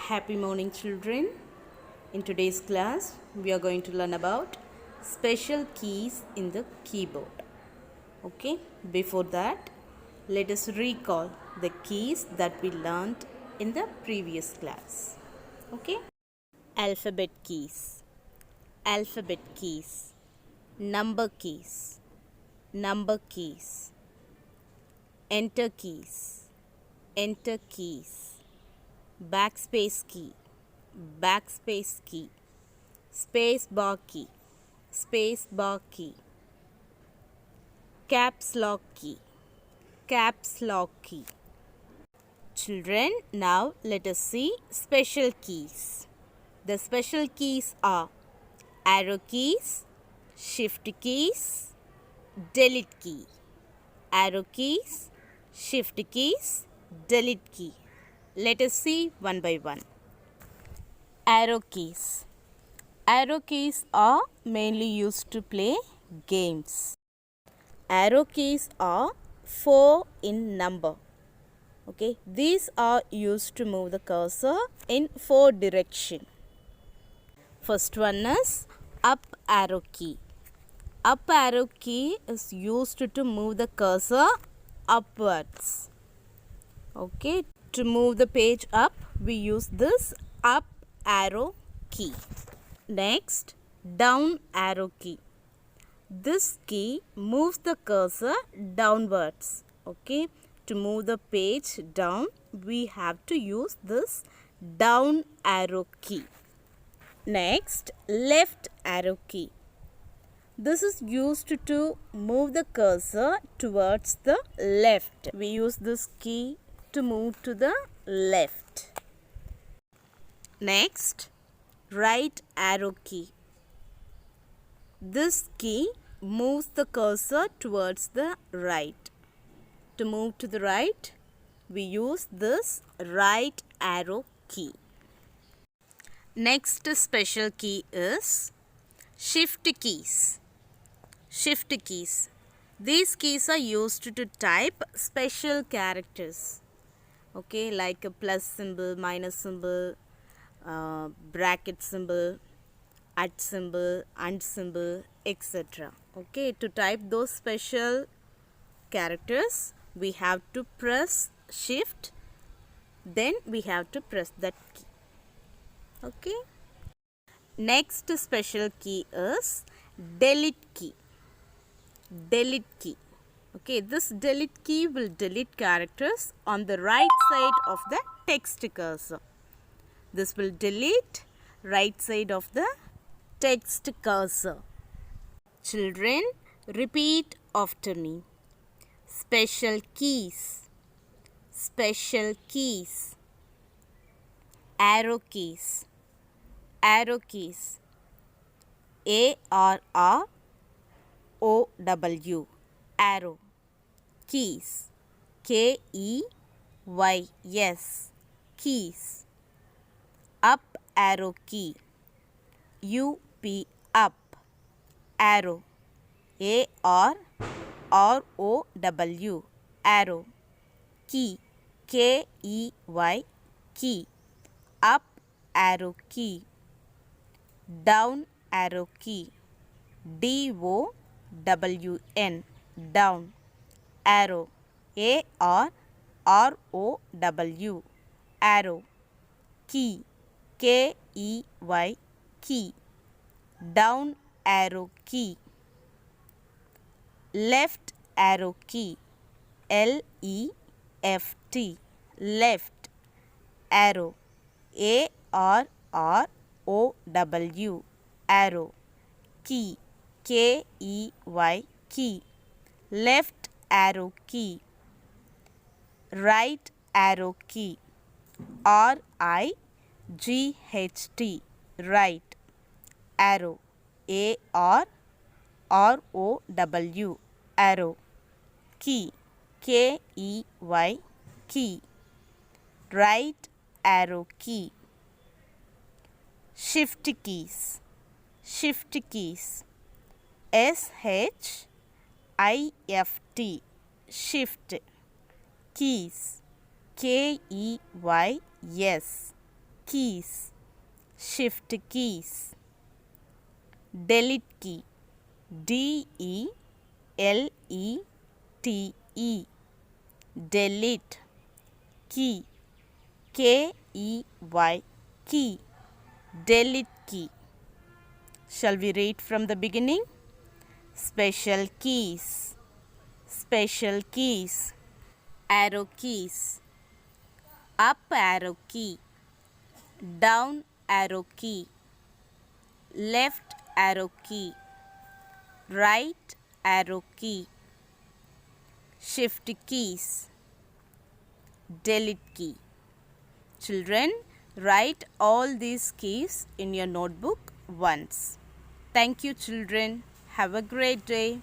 Happy morning, children. In today's class, we are going to learn about special keys in the keyboard. Okay, before that, let us recall the keys that we learned in the previous class. Okay, alphabet keys, number keys, enter keys, backspace key, space bar key, caps lock key. Children, now let us see special keys. The special keys are arrow keys, shift keys, delete key. Arrow keys, shift keys, delete key. Let us see one by one. Arrow keys. Arrow keys are mainly used to play games. Arrow keys are 4 in number. Okay, these are used to move the cursor in 4 directions. First one is up arrow key. Up arrow key is used to move the cursor upwards. Okay, to move the page up, we use this up arrow key. Next, down arrow key. This key moves the cursor downwards. Okay, to move the page down, we have to use this down arrow key. Next, left arrow key. This is used to move the cursor towards the left. We use this key to move to the left. Next, right arrow key. This key moves the cursor towards the right. To move to the right, we use this right arrow key. Next special key is shift keys. These keys are used to type special characters. Okay, like a plus symbol, minus symbol, bracket symbol, at symbol, and symbol, etc. Okay, to type those special characters, we have to press shift, then we have to press that key. Okay. Next special key is delete key. Okay, this delete key will delete characters on the right side of the text cursor. This will delete right side of the text cursor. Children, repeat after me. Special keys. Arrow keys. ARROW. Arrow. Keys. KEYS. Keys. Up arrow key. UP. Up. Arrow. ARROW. Arrow. Key. KEY. Key. Up arrow key. Down arrow key. DOWN. Down. Arrow. ARROW. Arrow. Key. KEY. Key. Down arrow key. Left arrow key. LEFT. Left. Arrow. ARROW. Arrow. Key. KEY. Key. Left arrow key. Right arrow key. RIGHT. Right. Arrow. ARROW. Arrow. Key. KEY. Key. Right arrow key. Shift keys. SHIFT. Shift. Keys. KEYS. keys, shift keys. Delete key, D-E-L-E-T-E, delete. Key, K-E-Y, key, delete key. Shall we read from the beginning? Special keys, special keys. Arrow keys, up arrow key, down arrow key, left arrow key, right arrow key, shift keys, delete key. Children, write all these keys in your notebook once. Thank you, children. Have a great day.